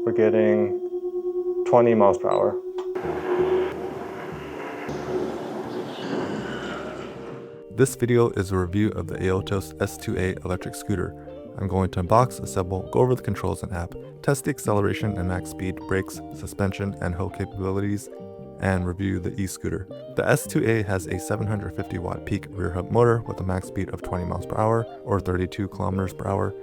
we're getting 20 miles per hour. This video is a review of the Aotos S2A electric scooter. I'm going to unbox, assemble, go over the controls and app, test the acceleration and max speed, brakes, suspension, and hoe capabilities, and review the e-scooter. The S2A has a 750 watt peak rear hub motor with a max speed of 20 miles per hour or 32 kilometers per hour,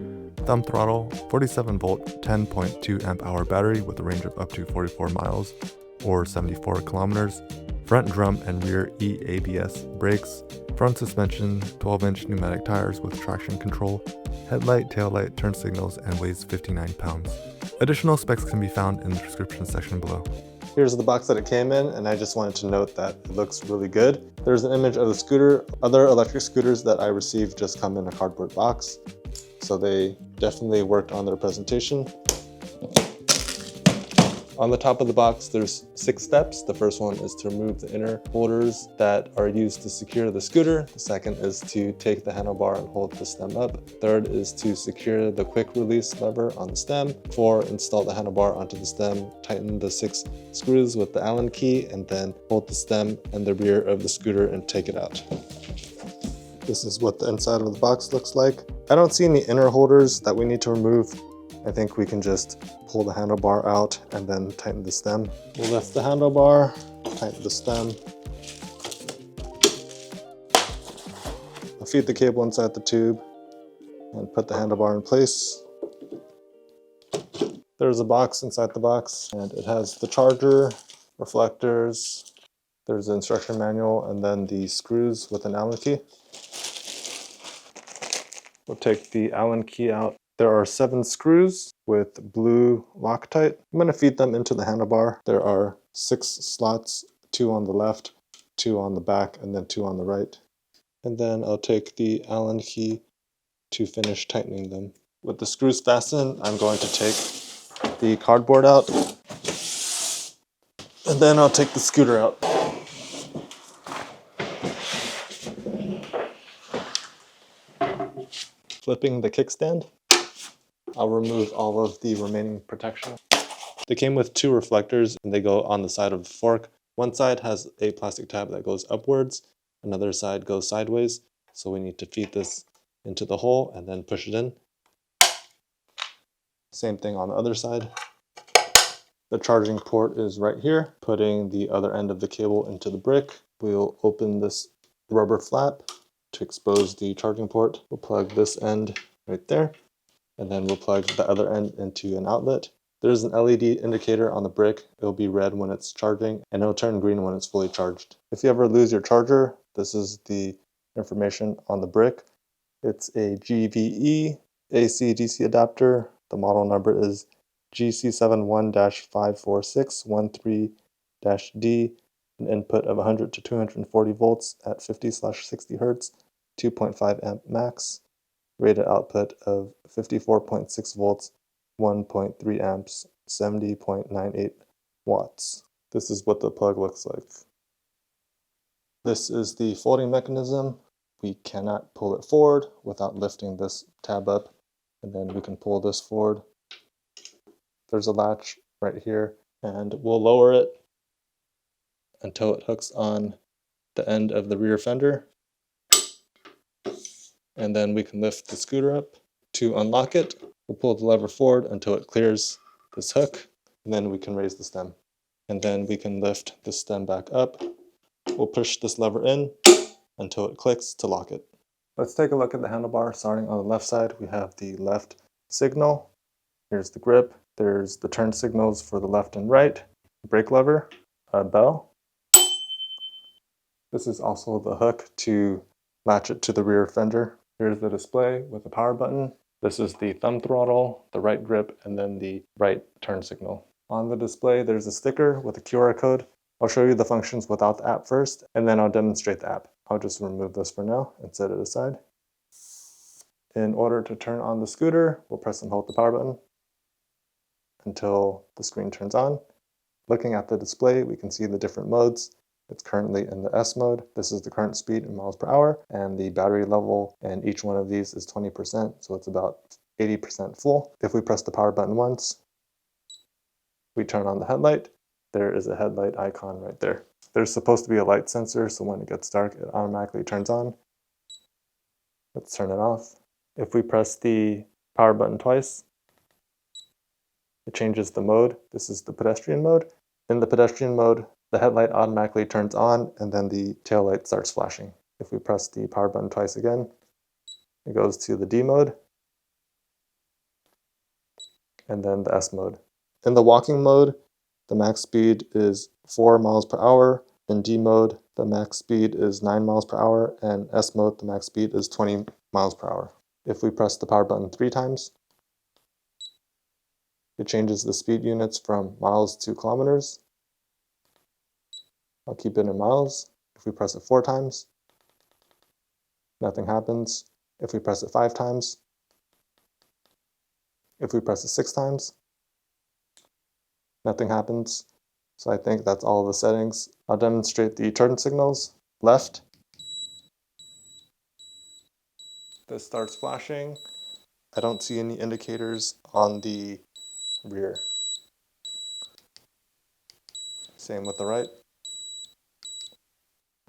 thumb throttle, 47 volt, 10.2 amp hour battery with a range of up to 44 miles or 74 kilometers, front drum and rear EABS brakes, front suspension, 12-inch pneumatic tires with traction control, headlight, taillight, turn signals, and weighs 59 pounds. Additional specs can be found in the description section below. Here's the box that it came in, and I just wanted to note that it looks really good. There's an image of the scooter. Other electric scooters that I received just come in a cardboard box, so they definitely worked on their presentation. On the top of the box, there's 6 steps. The first one is to remove the inner holders that are used to secure the scooter. The second is to take the handlebar and hold the stem up. Third is to secure the quick release lever on the stem. 4, install the handlebar onto the stem, tighten the 6 screws with the Allen key, and then hold the stem and the rear of the scooter and take it out. This is what the inside of the box looks like. I don't see any inner holders that we need to remove. I think we can just pull the handlebar out and then tighten the stem. We'll lift the handlebar, tighten the stem. I'll feed the cable inside the tube and put the handlebar in place. There's a box inside the box, and it has the charger, reflectors, there's the instruction manual, and then the screws with an Allen key. We'll take the Allen key out. There are 7 screws with blue Loctite. I'm going to feed them into the handlebar. There are 6 slots, 2 on the left, 2 on the back, and then 2 on the right. And then I'll take the Allen key to finish tightening them. With the screws fastened, I'm going to take the cardboard out. And then I'll take the scooter out. Flipping the kickstand. I'll remove all of the remaining protection. They came with 2 reflectors, and they go on the side of the fork. One side has a plastic tab that goes upwards, another side goes sideways, so we need to feed this into the hole and then push it in. Same thing on the other side. The charging port is right here. Putting the other end of the cable into the brick, we'll open this rubber flap to expose the charging port. We'll plug this end right there, and then we'll plug the other end into an outlet. There's an LED indicator on the brick. It'll be red when it's charging, and it'll turn green when it's fully charged. If you ever lose your charger, this is the information on the brick. It's a GVE AC-DC adapter. The model number is GC71-54613-D, an input of 100 to 240 volts at 50/60 Hz, 2.5 amp max. Rated output of 54.6 volts, 1.3 amps, 70.98 watts. This is what the plug looks like. This is the folding mechanism. We cannot pull it forward without lifting this tab up, and then we can pull this forward. There's a latch right here, and we'll lower it until it hooks on the end of the rear fender. And then we can lift the scooter up. To unlock it, we'll pull the lever forward until it clears this hook, and then we can raise the stem. And then we can lift the stem back up. We'll push this lever in until it clicks to lock it. Let's take a look at the handlebar. Starting on the left side, we have the left signal. Here's the grip. There's the turn signals for the left and right, brake lever, a bell. This is also the hook to latch it to the rear fender. Here's the display with the power button. This is the thumb throttle, the right grip, and then the right turn signal. On the display, there's a sticker with a QR code. I'll show you the functions without the app first, and then I'll demonstrate the app. I'll just remove this for now and set it aside. In order to turn on the scooter, we'll press and hold the power button until the screen turns on. Looking at the display, we can see the different modes. It's currently in the S mode. This is the current speed in miles per hour, and the battery level in each one of these is 20%, so it's about 80% full. If we press the power button once, We turn on the headlight. There is a headlight icon right there. There's supposed to be a light sensor, so when it gets dark, it automatically turns on. Let's turn it off. If we press the power button twice, it changes the mode. This is the pedestrian mode. In the pedestrian mode, the headlight automatically turns on and then the tail light starts flashing. If we press the power button twice again, it goes to the D mode and then the S mode. In the walking mode, the max speed is 4 miles per hour. In D mode, the max speed is 9 miles per hour, and S mode, the max speed is 20 miles per hour. If we press the power button 3 times, it changes the speed units from miles to kilometers. I'll keep it in miles. If we press it 4 times, nothing happens. If we press it 5 times, if we press it 6 times, nothing happens. So I think that's all the settings. I'll demonstrate the turn signals. Left. This starts flashing. I don't see any indicators on the rear. Same with the right.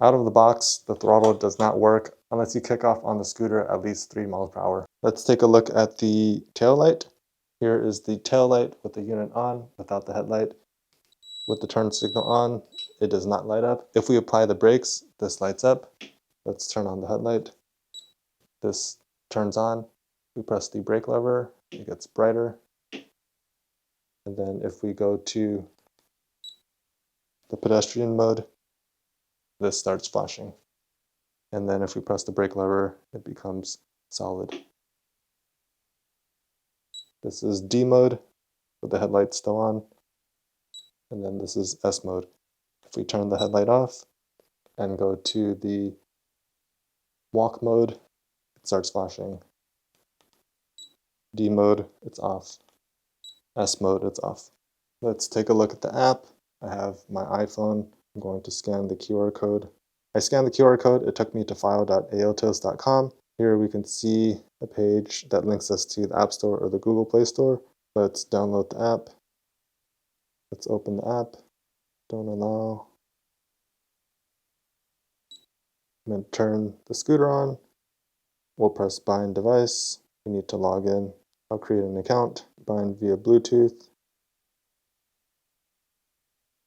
Out of the box, the throttle does not work unless you kick off on the scooter at least 3 miles per hour. Let's take a look at the tail light. Here is the tail light with the unit on without the headlight. With the turn signal on, it does not light up. If we apply the brakes, this lights up. Let's turn on the headlight. This turns on. We press the brake lever, it gets brighter. And then if we go to the pedestrian mode, this starts flashing. And then if we press the brake lever, it becomes solid. This is D mode with the headlight still on. And then this is S mode. If we turn the headlight off and go to the walk mode, it starts flashing. D mode, it's off. S mode, it's off. Let's take a look at the app. I have my iPhone. I'm going to scan the QR code. I scanned the QR code. It took me to file.aotos.com. Here we can see a page that links us to the App Store or the Google Play Store. Let's download the app. Let's open the app. Don't allow. I'm going to turn the scooter on. We'll press bind device. We need to log in. I'll create an account. Bind via Bluetooth.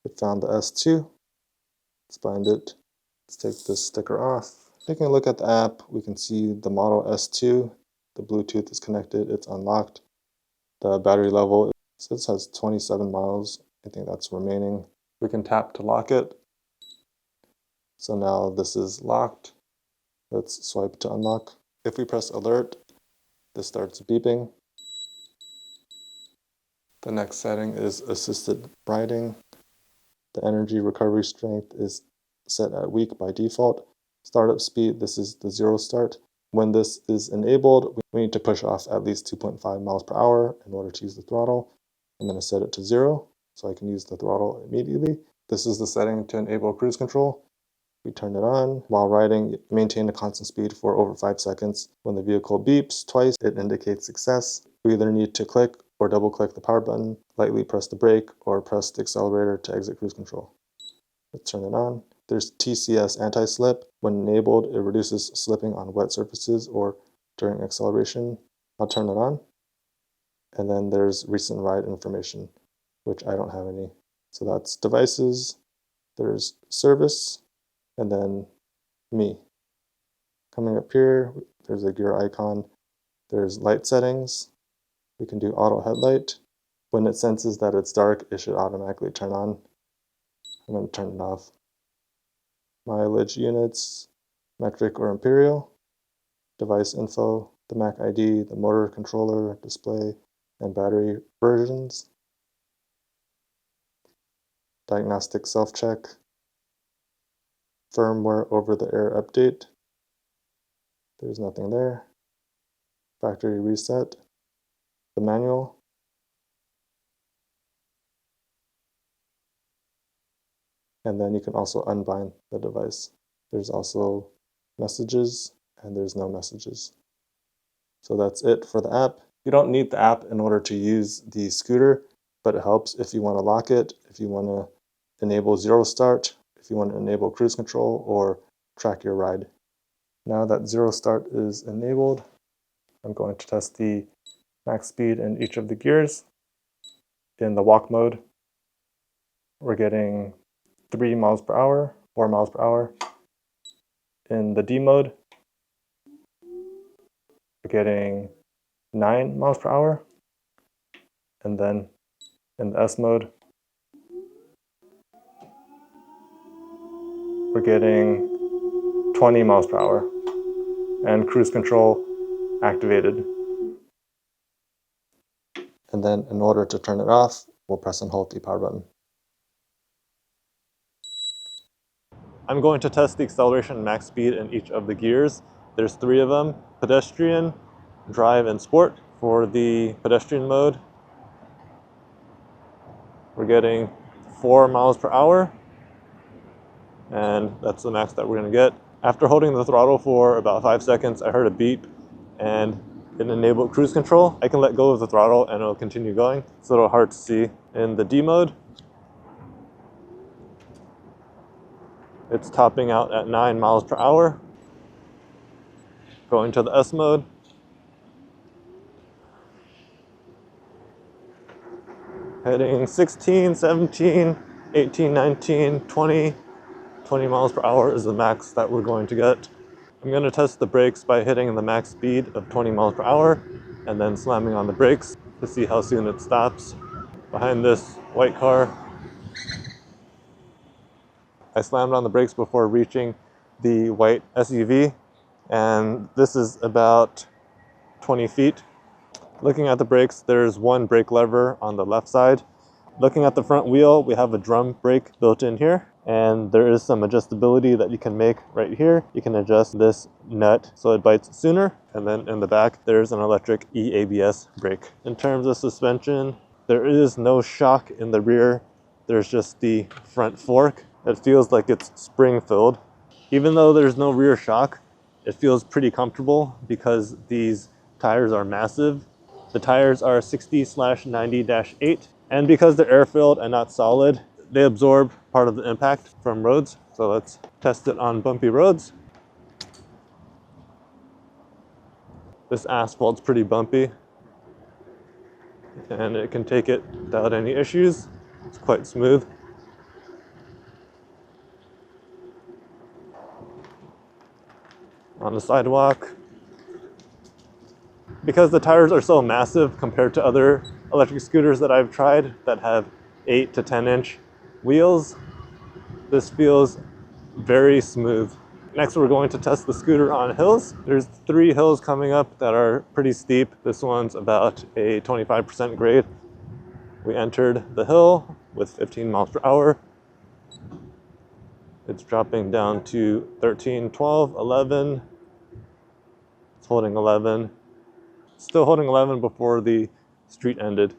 It found the S2. Let's bind it. Let's take this sticker off. Taking a look at the app, we can see the model S2. The Bluetooth is connected. It's unlocked. The battery level says has 27 miles. I think that's remaining. We can tap to lock it. So now this is locked. Let's swipe to unlock. If we press alert, this starts beeping. The next setting is assisted riding. The energy recovery strength is set at weak by default. Startup speed, this is the 0 start. When this is enabled, we need to push off at least 2.5 miles per hour in order to use the throttle. I'm going to set it to 0 so I can use the throttle immediately. This is the setting to enable cruise control. We turn it on. While riding, maintain a constant speed for over 5 seconds. When the vehicle beeps twice, it indicates success. We either need to click or double click the power button, lightly press the brake, or press the accelerator to exit cruise control. Let's turn it on. There's TCS anti-slip. When enabled, it reduces slipping on wet surfaces or during acceleration. I'll turn it on. And then there's recent ride information, which I don't have any. So that's devices, there's service, and then me. Coming up here, there's a gear icon. There's light settings. We can do auto headlight. When it senses that it's dark, it should automatically turn on. I'm going to turn it off. Mileage units, metric or imperial. Device info, the MAC ID, the motor controller, display, and battery versions. Diagnostic self-check. Firmware over-the-air update. There's nothing there. Factory reset. The manual. And then you can also unbind the device. There's also messages, and there's no messages. So that's it for the app. You don't need the app in order to use the scooter. but it helps if you want to lock it, if you want to enable zero start, if you want to enable cruise control or track your ride. Now that zero start is enabled, I'm going to test the max speed in each of the gears. In the walk mode, we're getting 3 miles per hour, 4 miles per hour. In the D mode, we're getting 9 miles per hour. And then in the S mode, we're getting 20 miles per hour. And cruise control activated. And then in order to turn it off, we'll press and hold the power button. I'm going to test the acceleration and max speed in each of the gears. There's 3 of them: pedestrian, drive, and sport. For the pedestrian mode, we're getting 4 miles per hour, and that's the max that we're going to get. After holding the throttle for about 5 seconds, I heard a beep, and it enabled cruise control. I can let go of the throttle and it'll continue going. It's a little hard to see. In the D mode, it's topping out at 9 miles per hour. Going to the S mode, heading 16, 17, 18, 19, 20. 20 miles per hour is the max that we're going to get. I'm going to test the brakes by hitting the max speed of 20 miles per hour and then slamming on the brakes to see how soon it stops. Behind this white car, I slammed on the brakes before reaching the white SUV, and this is about 20 feet. Looking at the brakes, there's one brake lever on the left side. Looking at the front wheel, we have a drum brake built in here, and there is some adjustability that you can make right here. You can adjust this nut so it bites sooner, and then in the back, there's an electric EABS brake. In terms of suspension, there is no shock in the rear. There's just the front fork. It feels like it's spring-filled. Even though there's no rear shock, it feels pretty comfortable because these tires are massive. The tires are 60/90-8, and because they're air-filled and not solid, they absorb part of the impact from roads. So let's test it on bumpy roads. This asphalt's pretty bumpy, and it can take it without any issues. It's quite smooth. On the sidewalk, because the tires are so massive compared to other electric scooters that I've tried that have 8 to 10 inch wheels, this feels very smooth. Next, we're going to test the scooter on hills. There's 3 hills coming up that are pretty steep. This one's about a 25% grade. We entered the hill with 15 miles per hour. It's dropping down to 13, 12, 11. It's holding 11. Still holding 11 before the street ended.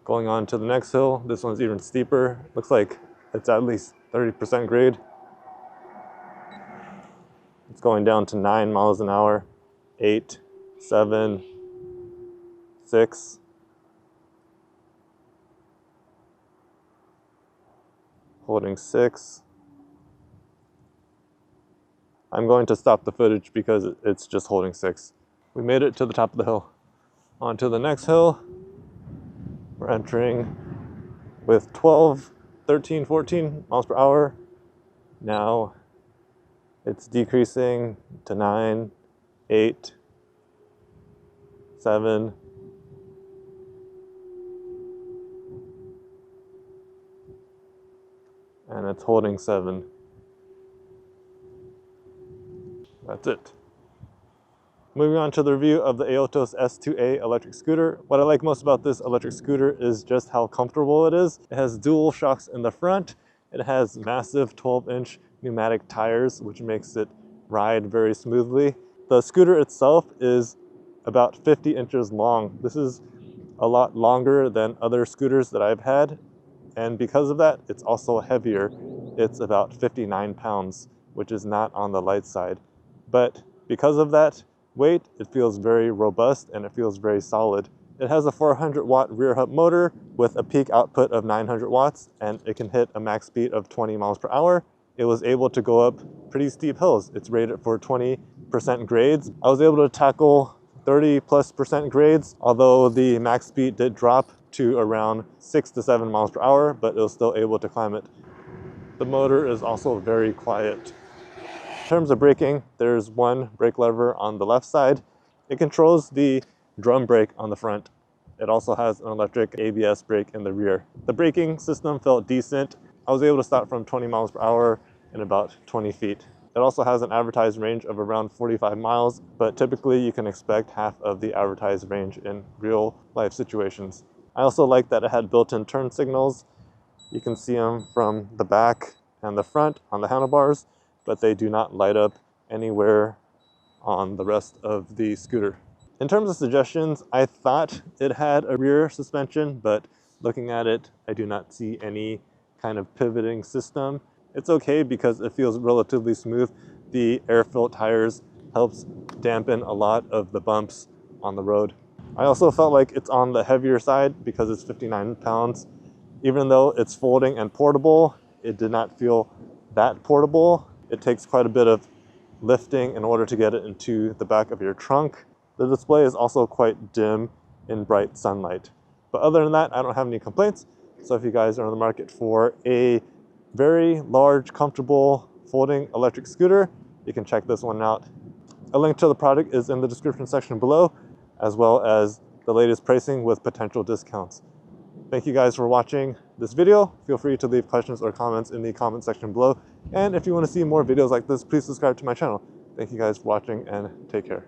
Going on to the next hill. This one's even steeper. Looks like it's at least 30% grade. It's going down to 9 miles an hour. 8, 7, 6. Holding 6. I'm going to stop the footage because it's just holding 6. We made it to the top of the hill. On to the next hill. We're entering with 12, 13, 14 miles per hour. Now it's decreasing to 9, 8, 7. And it's holding 7. That's it. Moving on to the review of the Aotos S2A electric scooter. What I like most about this electric scooter is just how comfortable it is. It has dual shocks in the front. It has massive 12-inch pneumatic tires, which makes it ride very smoothly. The scooter itself is about 50 inches long. This is a lot longer than other scooters that I've had, and because of that, it's also heavier. It's about 59 pounds, which is not on the light side. But because of that weight, it feels very robust and it feels very solid. It has a 400 watt rear hub motor with a peak output of 900 watts, and it can hit a max speed of 20 miles per hour. It was able to go up pretty steep hills. It's rated for 20% grades. I was able to tackle 30+% grades, although the max speed did drop to around 6 to 7 miles per hour, but it was still able to climb it. The motor is also very quiet. In terms of braking, there's one brake lever on the left side. It controls the drum brake on the front. It also has an electric ABS brake in the rear. The braking system felt decent. I was able to stop from 20 miles per hour in about 20 feet. It also has an advertised range of around 45 miles, but typically you can expect half of the advertised range in real life situations. I also like that it had built-in turn signals. You can see them from the back and the front on the handlebars, but they do not light up anywhere on the rest of the scooter. In terms of suggestions, I thought it had a rear suspension, but looking at it, I do not see any kind of pivoting system. It's okay because it feels relatively smooth. The air-filled tires helps dampen a lot of the bumps on the road. I also felt like it's on the heavier side because it's 59 pounds. Even though it's folding and portable, it did not feel that portable. It takes quite a bit of lifting in order to get it into the back of your trunk. The display is also quite dim in bright sunlight. But other than that, I don't have any complaints. So if you guys are in the market for a very large, comfortable, folding electric scooter, you can check this one out. A link to the product is in the description section below, as well as the latest pricing with potential discounts. Thank you guys for watching this video. Feel free to leave questions or comments in the comment section below. And if you want to see more videos like this, please subscribe to my channel. Thank you guys for watching and take care.